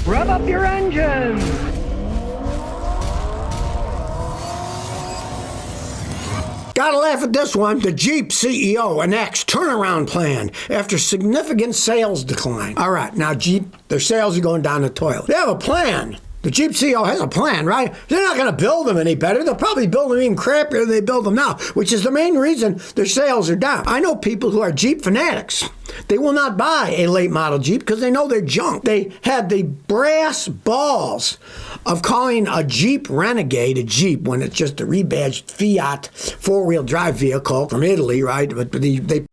Rev up your engines! Gotta laugh at this one. The Jeep CEO enacts turnaround plan after significant sales decline. All right, now Jeep, their sales are going down the toilet. They have a plan. The Jeep CEO has a plan, right? They're not going to build them any better. They'll probably build them even crappier than they build them now, which is the main reason their sales are down. I know people who are Jeep fanatics. They will not buy a late model Jeep because they know they're junk. They had the brass balls of calling a Jeep Renegade a Jeep when it's just a rebadged Fiat four-wheel drive vehicle from Italy, right? But they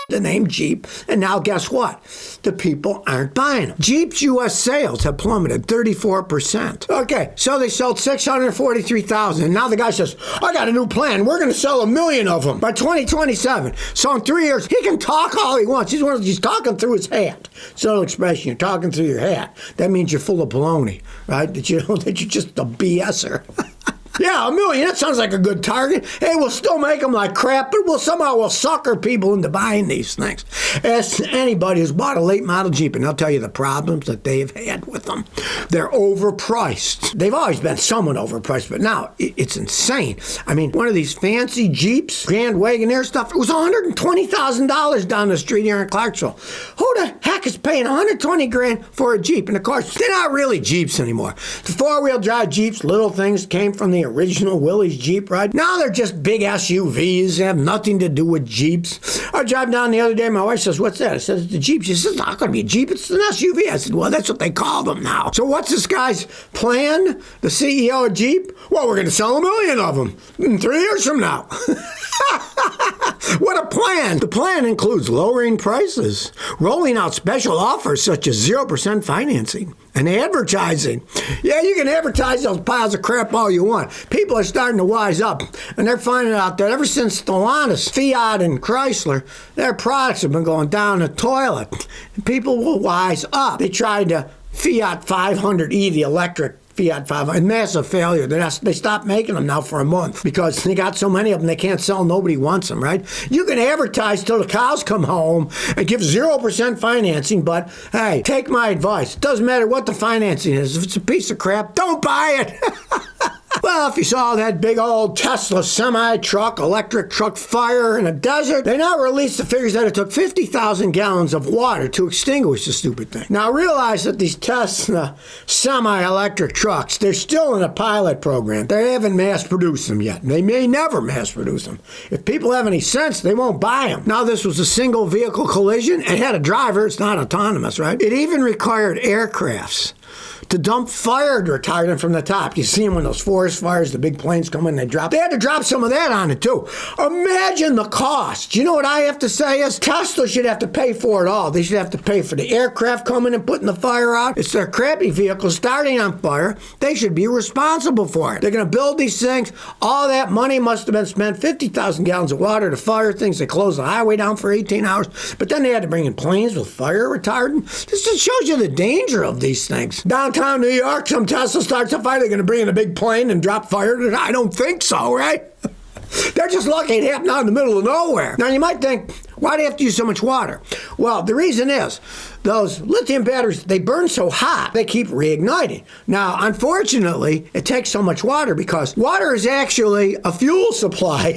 the name Jeep, and now guess what? The people aren't buying them. Jeep's U.S. sales have plummeted 34%. Okay, so they sold 643,000, and now the guy says, I got a new plan. We're going to sell 1 million of them by 2027. So in 3 years, he can talk all he wants. He's talking through his hat. Subtle expression, you're talking through your hat. That means you're full of baloney, right? That you're just a BSer. Yeah, 1 million. That sounds like a good target. Hey, we'll still make them like crap, but we'll sucker people into buying these things. Ask anybody who's bought a late model Jeep, and they'll tell you the problems that they've had with them. They're overpriced. They've always been somewhat overpriced, but now it's insane. I mean, one of these fancy Jeeps, Grand Wagoneer stuff, it was $120,000 down the street here in Clarksville. Who the heck is paying $120,000 for a Jeep? And of course, they're not really Jeeps anymore. The four-wheel drive Jeeps, little things, came from the original Willys Jeep, right? Now they're just big SUVs. They have nothing to do with Jeeps. I drive down the other day. My wife says, what's that? I said, it's the Jeep. She says, it's not going to be a Jeep. It's an SUV. I said, well, that's what they call them now. So what's this guy's plan? The CEO of Jeep? Well, we're going to sell 1 million of them in 3 years from now. What a plan. The plan includes lowering prices, rolling out special offers such as 0% financing, and advertising. Yeah, you can advertise those piles of crap all you want. People are starting to wise up, and they're finding out that ever since Stellantis, Fiat, and Chrysler, their products have been going down the toilet. People will wise up. They tried the Fiat 500e, the electric Fiat 500, massive failure. They stopped making them now for a month because they got so many of them they can't sell. Nobody wants them, right? You can advertise till the cows come home and give 0% financing, but hey, take my advice. It doesn't matter what the financing is. If it's a piece of crap, don't buy it. Well, if you saw that big old Tesla semi-truck, electric truck fire in a desert, they now released the figures that it took 50,000 gallons of water to extinguish the stupid thing. Now realize that these Tesla semi-electric trucks, they're still in a pilot program. They haven't mass-produced them yet. They may never mass-produce them. If people have any sense, they won't buy them. Now this was a single vehicle collision. It had a driver. It's not autonomous, right? It even required aircrafts to dump fire retardant from the top. You see them when those forest fires, the big planes come in, they drop. They had to drop some of that on it too. Imagine the cost. You know what I have to say is Tesla should have to pay for it all. They should have to pay for the aircraft coming and putting the fire out. It's their crappy vehicles starting on fire. They should be responsible for it. They're going to build these things. All that money must have been spent. 50,000 gallons of water to fire things. They closed the highway down for 18 hours. But then they had to bring in planes with fire retardant. This just shows you the danger of these things. Downtown New York, some Tesla starts a fire. They're going to bring in a big plane and drop fire? I don't think so, right? They're just lucky it happened out in the middle of nowhere. Now, you might think, why do you have to use so much water? Well, the reason is, those lithium batteries, they burn so hot, they keep reigniting. Now, unfortunately, it takes so much water because water is actually a fuel supply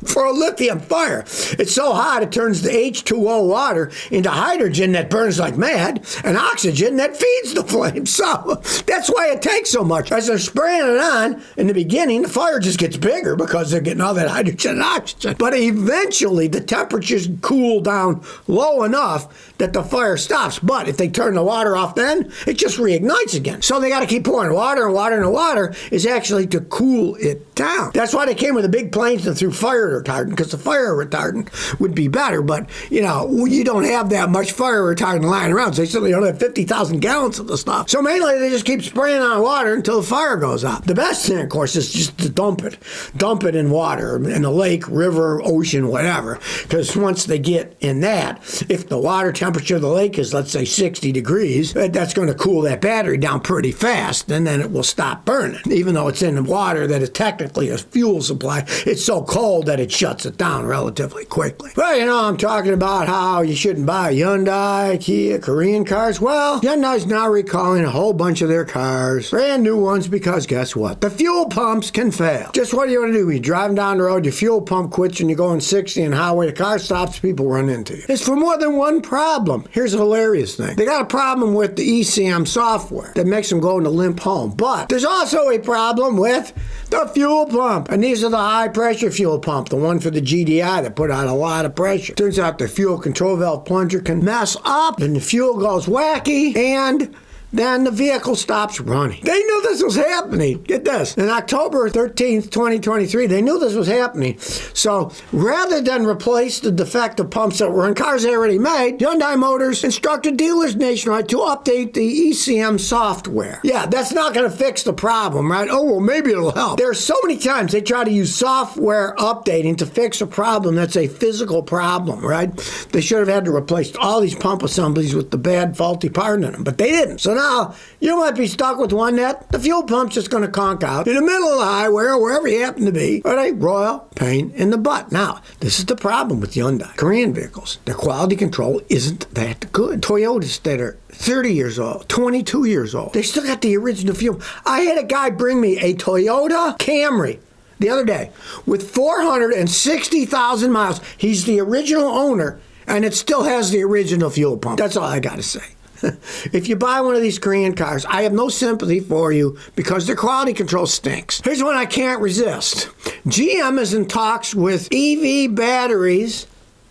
for a lithium fire. It's so hot, it turns the H2O water into hydrogen that burns like mad and oxygen that feeds the flame. So that's why it takes so much. As they're spraying it on, in the beginning, the fire just gets bigger because they're getting all that hydrogen and oxygen. But eventually, the temperatures cool down low enough that the fire stops. But if they turn the water off then, it just reignites again. So they got to keep pouring water and water, and the water is actually to cool it down. That's why they came with the big planes and threw fire retardant, because the fire retardant would be better. But, you know, you don't have that much fire retardant lying around. So they certainly don't have 50,000 gallons of the stuff. So mainly they just keep spraying on water until the fire goes out. The best thing, of course, is just to dump it. Dump it in water, in a lake, river, ocean, whatever. Because once they get in that, if the water temperature of the lake is, let's say, 60 degrees, that's going to cool that battery down pretty fast, and then it will stop burning. Even though it's in the water that is technically a fuel supply, it's so cold that it shuts it down relatively quickly. Well, I'm talking about how you shouldn't buy Hyundai, Kia, Korean cars. Well, Hyundai's now recalling a whole bunch of their cars, brand new ones, because guess what? The fuel pumps can fail. Just what do you want to do? You're driving down the road, your fuel pump quits, and you're going 60 on the highway, the car stops, people run into you. It's for more than one problem. Here's a hilarious thing. They got a problem with the ECM software that makes them go into limp home. But there's also a problem with the fuel pump. And these are the high pressure fuel pump, the one for the GDI that put out a lot of pressure. Turns out the fuel control valve plunger can mess up and the fuel goes wacky and then the vehicle stops running. They knew this was happening. Get this. On October 13th, 2023, they knew this was happening. So rather than replace the defective pumps that were in cars they already made, Hyundai Motors instructed dealers nationwide to update the ECM software. Yeah, that's not going to fix the problem, right? Oh, well, maybe it'll help. There are so many times they try to use software updating to fix a problem that's a physical problem, right? They should have had to replace all these pump assemblies with the bad, faulty part in them, but they didn't. So now, you might be stuck with one that the fuel pump's just going to conk out in the middle of the highway or wherever you happen to be, but a royal pain in the butt. Now, this is the problem with Hyundai. Korean vehicles, their quality control isn't that good. Toyotas that are 30 years old, 22 years old, they still got the original fuel. I had a guy bring me a Toyota Camry the other day with 460,000 miles. He's the original owner, and it still has the original fuel pump. That's all I got to say. If you buy one of these Korean cars, I have no sympathy for you because their quality control stinks. Here's one I can't resist. GM is in talks with EV batteries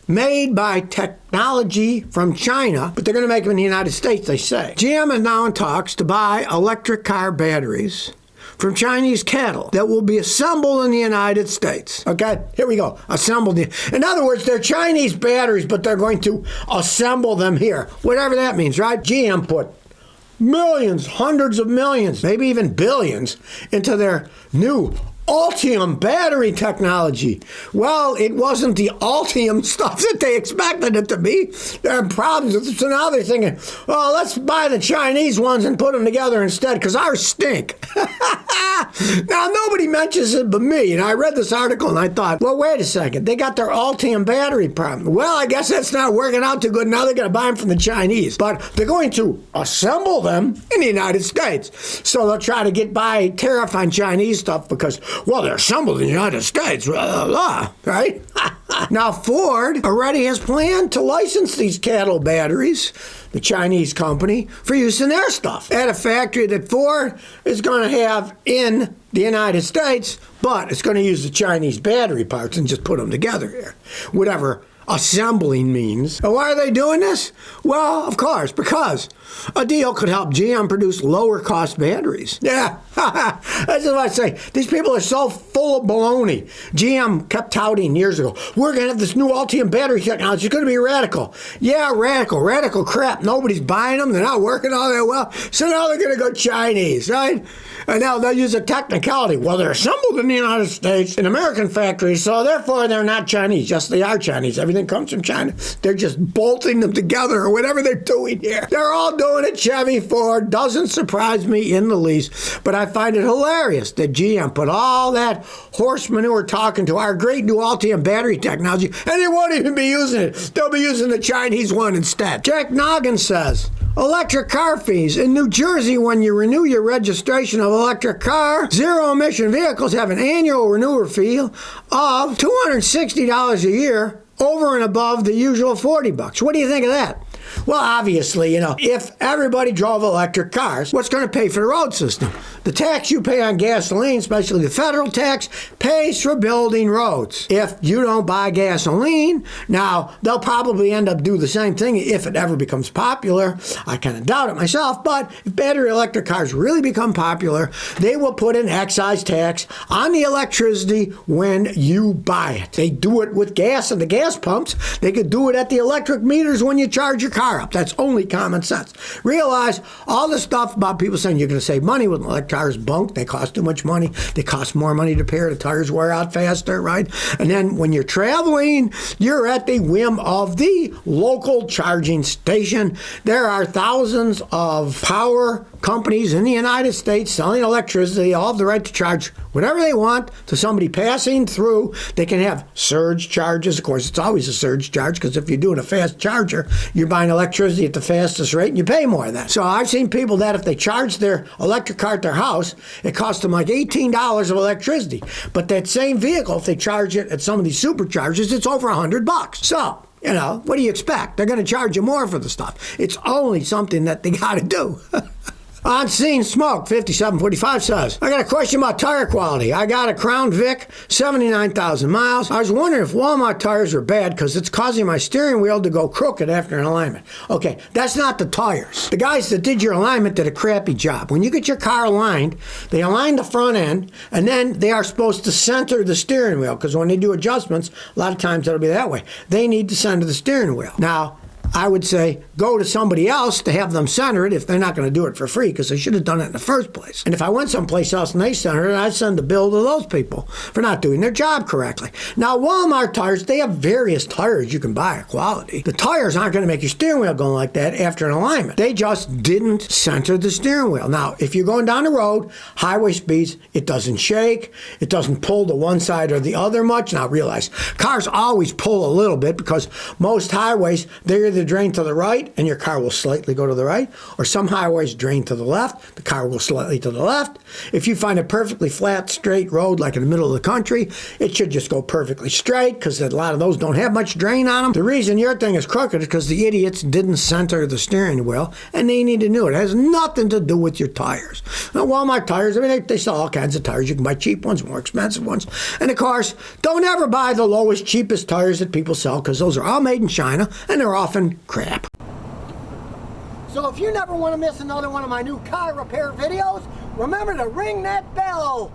made by technology from China, but they're going to make them in the United States, they say. GM is now in talks to buy electric car batteries from Chinese cattle that will be assembled in the United States. Okay, here we go. Assembled. In other words, they're Chinese batteries, but they're going to assemble them here. Whatever that means, right? GM put millions, hundreds of millions, maybe even billions into their new Ultium battery technology. Well, it wasn't the Ultium stuff that they expected it to be. There are problems with it. So now they're thinking, well, let's buy the Chinese ones and put them together instead because ours stink. Now, nobody mentions it but me. And I read this article and I thought, well, wait a second. They got their Ultium battery problem. Well, I guess that's not working out too good. Now they're going to buy them from the Chinese. But they're going to assemble them in the United States. So they'll try to get by tariff on Chinese stuff because, well, they're assembled in the United States, right? Now, Ford already has planned to license these cattle batteries, the Chinese company, for use in their stuff at a factory that Ford is going to have in the United States, but it's going to use the Chinese battery parts and just put them together here. Whatever assembling means. And why are they doing this? Well, of course, because a deal could help GM produce lower cost batteries. Yeah, that's what I say. These people are so full of baloney. GM kept touting years ago, we're going to have this new Ultium battery technology. It's going to be radical. Yeah, radical crap. Nobody's buying them. They're not working all that well. So now they're going to go Chinese, right? And now they'll use a technicality. Well, they're assembled in the United States in American factories, so therefore they're not Chinese. Yes, they are Chinese. Everything comes from China. They're just bolting them together or whatever they're doing here. They're all doing it. Chevy, Ford. Doesn't surprise me in the least. But I find it hilarious that GM put all that horse manure talking to our great new Ultium battery technology, and they won't even be using it. They'll be using the Chinese one instead. Jack Noggin says, electric car fees. In New Jersey, when you renew your registration of electric car, zero-emission vehicles have an annual renewal fee of $260 a year over and above the usual $40. What do you think of that? Well, obviously, if everybody drove electric cars, what's going to pay for the road system? The tax you pay on gasoline, especially the federal tax, pays for building roads. If you don't buy gasoline, now they'll probably end up doing the same thing if it ever becomes popular. I kind of doubt it myself, but if battery electric cars really become popular, they will put an excise tax on the electricity when you buy it. They do it with gas and the gas pumps. They could do it at the electric meters when you charge your car car up. That's only common sense. Realize all the stuff about people saying you're going to save money with electric cars, bunk. They cost too much money. They cost more money to repair. The tires wear out faster, right? And then when you're traveling, you're at the whim of the local charging station. There are thousands of power companies in the United States selling electricity. They all have the right to charge whatever they want to somebody passing through. They can have surge charges. Of course, it's always a surge charge because if you're doing a fast charger, you're buying electricity at the fastest rate and you pay more than that. So I've seen people that if they charge their electric car at their house, it costs them like $18 of electricity. But that same vehicle, if they charge it at some of these superchargers, it's over $100. So, you know, what do you expect? They're going to charge you more for the stuff. It's only something that they got to do. On Scene Smoke 5745 says, I got a question about tire quality. I got a Crown Vic, 79,000 miles. I was wondering if Walmart tires are bad because it's causing my steering wheel to go crooked after an alignment. Okay, that's not the tires. The guys that did your alignment did a crappy job. When you get your car aligned, they align the front end, and then they are supposed to center the steering wheel because when they do adjustments, a lot of times it'll be that way. They need to center the steering wheel. Now, I would say go to somebody else to have them center it if they're not going to do it for free because they should have done it in the first place. And if I went someplace else and they center it, I'd send a bill to those people for not doing their job correctly. Now, Walmart tires, they have various tires you can buy of quality. The tires aren't going to make your steering wheel go like that after an alignment. They just didn't center the steering wheel. Now, if you're going down the road, highway speeds, it doesn't shake. It doesn't pull to one side or the other much. Now, realize cars always pull a little bit because most highways, they're either drain to the right and your car will slightly go to the right, or some highways drain to the left, the car will slightly to the left. If you find a perfectly flat, straight road like in the middle of the country, it should just go perfectly straight because a lot of those don't have much drain on them. The reason your thing is crooked is because the idiots didn't center the steering wheel and they need to do it. It has nothing to do with your tires. Now, Walmart tires, I mean, they sell all kinds of tires. You can buy cheap ones, more expensive ones. And of course, don't ever buy the lowest, cheapest tires that people sell because those are all made in China and they're often crap. So if you never want to miss another one of my new car repair videos, remember to ring that bell.